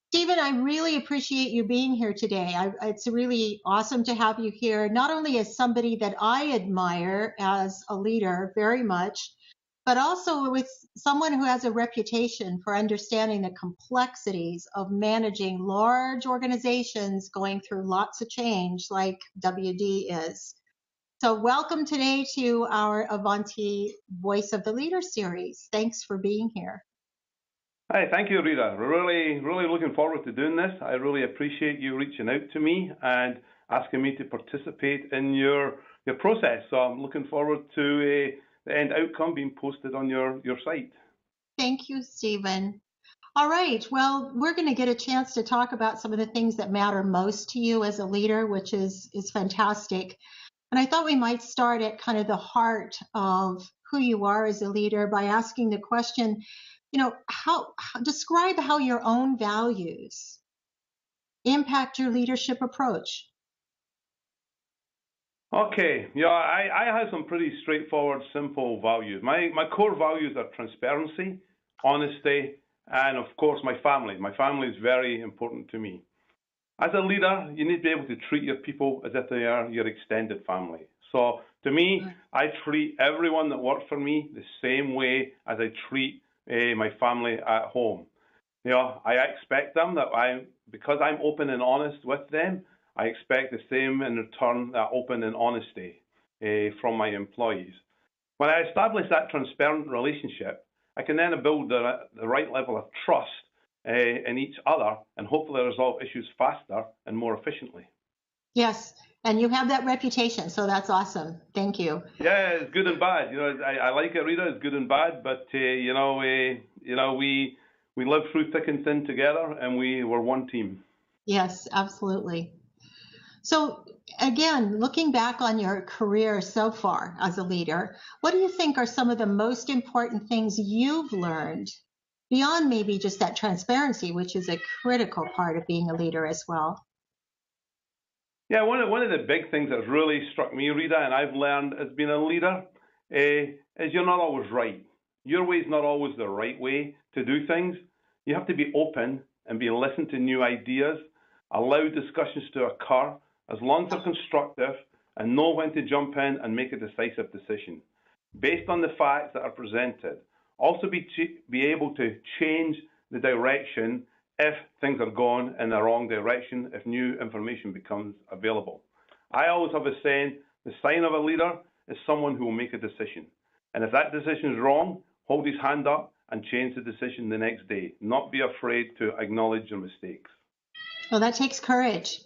Stephen, I really appreciate you being here today. It's really awesome to have you here, not only as somebody that I admire as a leader very much, but also with someone who has a reputation for understanding the complexities of managing large organizations going through lots of change like WD is. So, welcome today to our Avanti Voice of the Leader series. Thanks for being here. Hi, thank you, Rita. Really looking forward to doing this. I really appreciate you reaching out to me and asking me to participate in your process. So I'm looking forward to the end outcome being posted on your site. Thank you, Stephen. All right. Well, we're going to get a chance to talk about some of the things that matter most to you as a leader, which is fantastic. And I thought we might start at kind of the heart of who you are as a leader by asking the question, how describe how your own values impact your leadership approach. Okay, yeah, I have some pretty straightforward, simple values. My core values are transparency, honesty, and of course my family. My family is very important to me. As a leader, you need to be able to treat your people as if they are your extended family. So to me, I treat everyone that works for me the same way as I treat my family at home. I expect them because I'm open and honest with them, I expect the same in return, that open and honesty from my employees. When I establish that transparent relationship, I can then build the right level of trust in each other and hopefully resolve issues faster and more efficiently. Yes, and you have that reputation, so that's awesome. Thank you. Yeah, it's good and bad. I like it, Rita. It's good and bad, but we live through thick and thin together, and we're one team. Yes, absolutely. So, again, looking back on your career so far as a leader, what do you think are some of the most important things you've learned beyond maybe just that transparency, which is a critical part of being a leader as well? Yeah, one of the big things that's really struck me, Rita, and I've learned as being a leader, is you're not always right. Your way is not always the right way to do things. You have to be open and be listening to new ideas, allow discussions to occur as long as they're constructive, and know when to jump in and make a decisive decision based on the facts that are presented. Also, be able to change the direction if things are going in the wrong direction, if new information becomes available. I always have a saying, the sign of a leader is someone who will make a decision. And if that decision is wrong, hold his hand up and change the decision the next day. Not be afraid to acknowledge your mistakes. Well, that takes courage.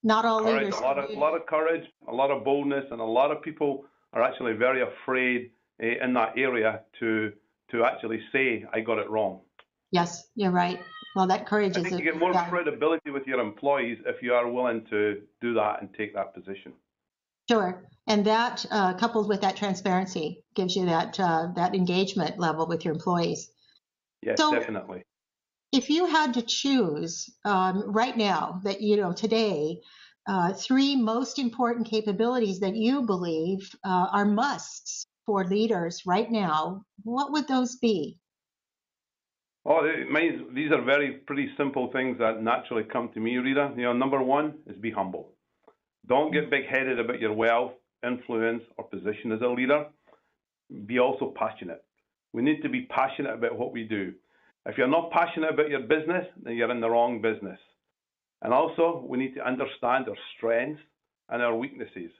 Not all Courage, leaders. a lot of courage, a lot of boldness, and a lot of people are actually very afraid in that area to actually say, I got it wrong. Yes, you're right. Well, that courage I is think you get more credibility with your employees if you are willing to do that and take that position. Sure. And that, coupled with that transparency, gives you that engagement level with your employees. Yes, So, definitely. if you had to choose right now, that today, three most important capabilities that you believe are musts for leaders right now, what would those be? Oh, these are pretty simple things that naturally come to me, Rita. Number one is be humble. Don't get big-headed about your wealth, influence, or position as a leader. Be also passionate. We need to be passionate about what we do. If you're not passionate about your business, then you're in the wrong business. And also, we need to understand our strengths and our weaknesses.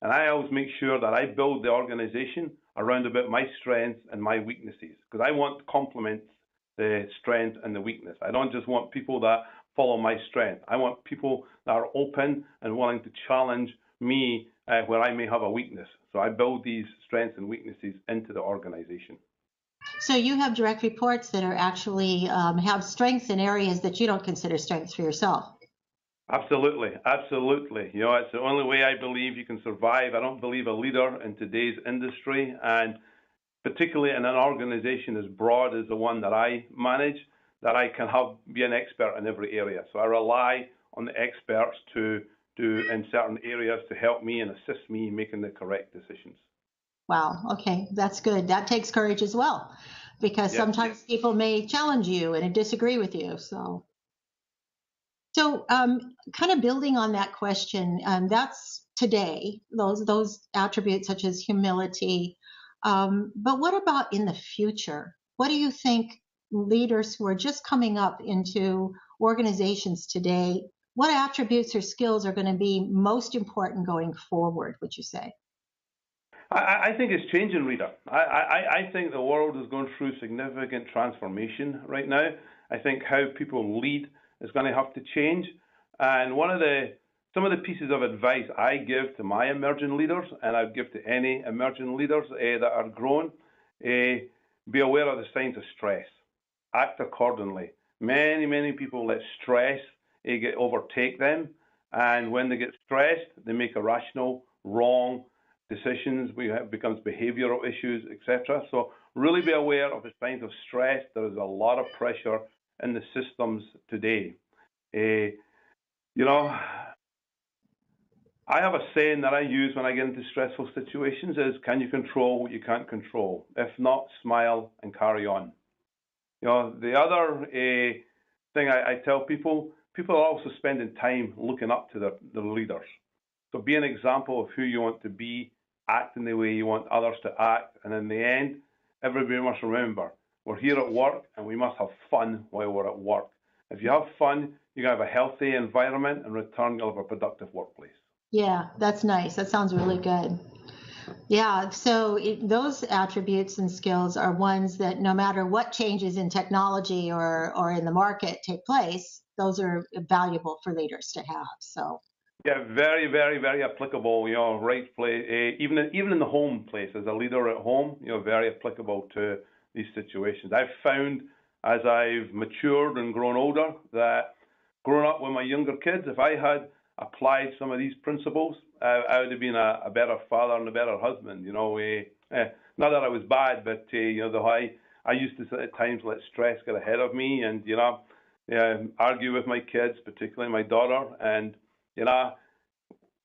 And I always make sure that I build the organization around about my strengths and my weaknesses, because I want complements the strength and the weakness. I don't just want people that follow my strength. I want people that are open and willing to challenge me where I may have a weakness. So I build these strengths and weaknesses into the organization. So you have direct reports that are actually have strengths in areas that you don't consider strengths for yourself. Absolutely, absolutely. It's the only way I believe you can survive. I don't believe a leader in today's industry, and particularly in an organization as broad as the one that I manage, that I can be an expert in every area. So I rely on the experts to do in certain areas to help me and assist me in making the correct decisions. Wow. Okay, that's good. That takes courage as well, because sometimes people may challenge you and disagree with you. So. So, kind of building on that question, that's today, those attributes such as humility. But what about in the future? What do you think leaders who are just coming up into organizations today, what attributes or skills are going to be most important going forward, would you say? I think it's changing, Rita. I think the world is going through significant transformation right now. I think how people lead is going to have to change. And some of the pieces of advice I give to my emerging leaders, and I would give to any emerging leaders that are growing, be aware of the signs of stress. Act accordingly. Many people let stress overtake them, and when they get stressed, they make irrational, wrong decisions. Becomes behavioral issues, etc. So really be aware of the signs of stress. There is a lot of pressure in the systems today. You know, I have a saying that I use when I get into stressful situations is, can you control what you can't control? If not, smile and carry on. The other thing I tell people are also spending time looking up to their leaders. So be an example of who you want to be, act in the way you want others to act, and in the end, everybody must remember, we're here at work and we must have fun while we're at work. If you have fun, you're going to have a healthy environment, and in return, you'll have a productive workplace. Yeah, that's nice. That sounds really good. Yeah, so those attributes and skills are ones that no matter what changes in technology or in the market take place, those are valuable for leaders to have. So Yeah, very applicable. Right place, even in the home place as a leader at home. Very applicable to these situations. I've found as I've matured and grown older that growing up with my younger kids, if I had applied some of these principles, I would have been a better father and a better husband. Not that I was bad, but I used to at times let stress get ahead of me, and argue with my kids, particularly my daughter, and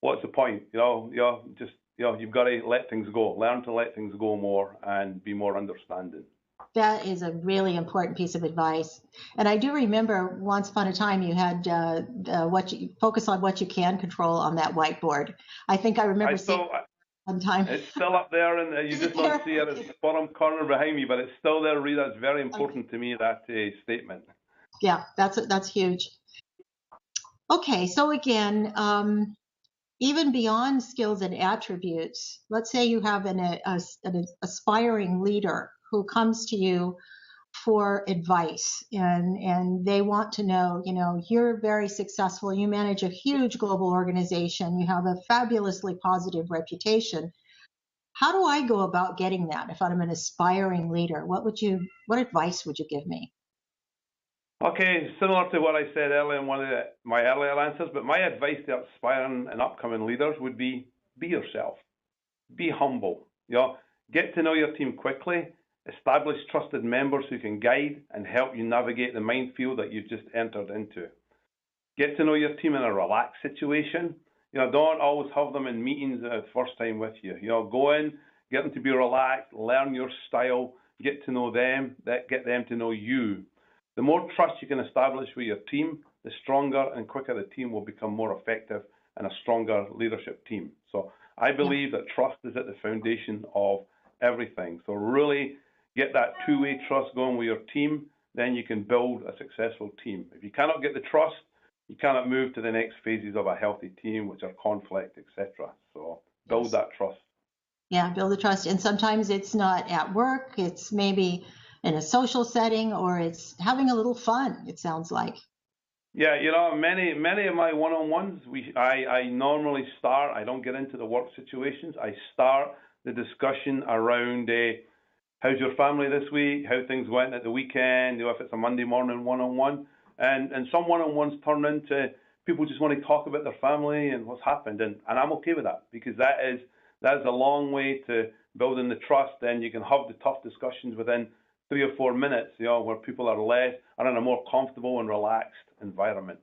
what's the point? You've got to let things go. Learn to let things go more and be more understanding. that is a really important piece of advice. And I do remember once upon a time you had what you focus on what you can control on that whiteboard. I think I remember seeing one time. It's still up there, and you just don't see it. It's the bottom corner behind me, but it's still there, Rita. It's very important to me, that statement. Yeah, that's huge. Okay, so again, even beyond skills and attributes, let's say you have an aspiring leader who comes to you for advice and they want to know, you're very successful, you manage a huge global organization, you have a fabulously positive reputation. How do I go about getting that if I'm an aspiring leader? What advice would you give me? Okay, similar to what I said earlier in one of my earlier answers, but my advice to aspiring and upcoming leaders would be yourself. Be humble. Get to know your team quickly. Establish trusted members who can guide and help you navigate the minefield that you've just entered into. Get to know your team in a relaxed situation. Don't always have them in meetings the first time with you. Go in, get them to be relaxed, learn your style, get to know them, get them to know you. The more trust you can establish with your team, the stronger and quicker the team will become more effective and a stronger leadership team. So I believe that trust is at the foundation of everything. So really get that two-way trust going with your team, then you can build a successful team. If you cannot get the trust, you cannot move to the next phases of a healthy team, which are conflict, etc. So build that trust. Yeah, build the trust. And sometimes it's not at work, it's maybe in a social setting, or it's having a little fun, it sounds like. Yeah, many of my one-on-ones, I normally start, I don't get into the work situations. I start the discussion around how's your family this week, how things went at the weekend, if it's a Monday morning one-on-one. And some one-on-ones turn into people just want to talk about their family and what's happened. And I'm okay with that, because that is a long way to building the trust. Then you can have the tough discussions within 3 or 4 minutes, where people are in a more comfortable and relaxed environment.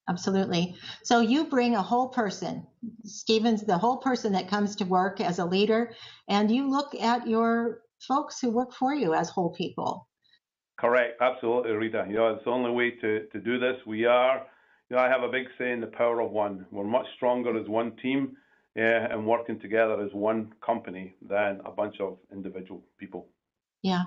Absolutely. So you bring a whole person, Stephen's the whole person that comes to work as a leader, and you look at your folks who work for you as whole people. Correct. Absolutely, Rita. It's the only way to do this. We are, I have a big say in the power of one. We're much stronger as one team and working together as one company than a bunch of individual people. Yeah.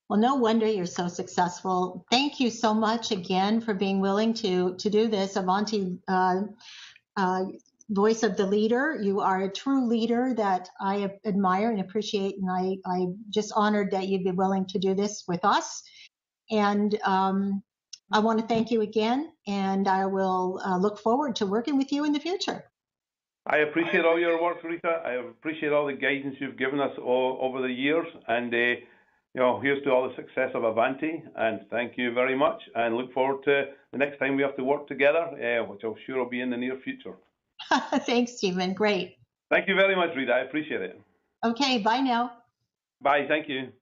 Well, no wonder you're so successful. Thank you so much again for being willing to do this. Avanti, uh, voice of the leader. You are a true leader that I admire and appreciate, and I'm just honored that you'd be willing to do this with us. And I want to thank you again, and I will look forward to working with you in the future. I appreciate all your work, Rita. I appreciate all the guidance you've given us all over the years. And, here's to all the success of Avanti. And thank you very much. And look forward to the next time we have to work together, which I'm sure will be in the near future. Thanks, Stephen. Great. Thank you very much, Rita. I appreciate it. Okay, bye now. Bye. Thank you.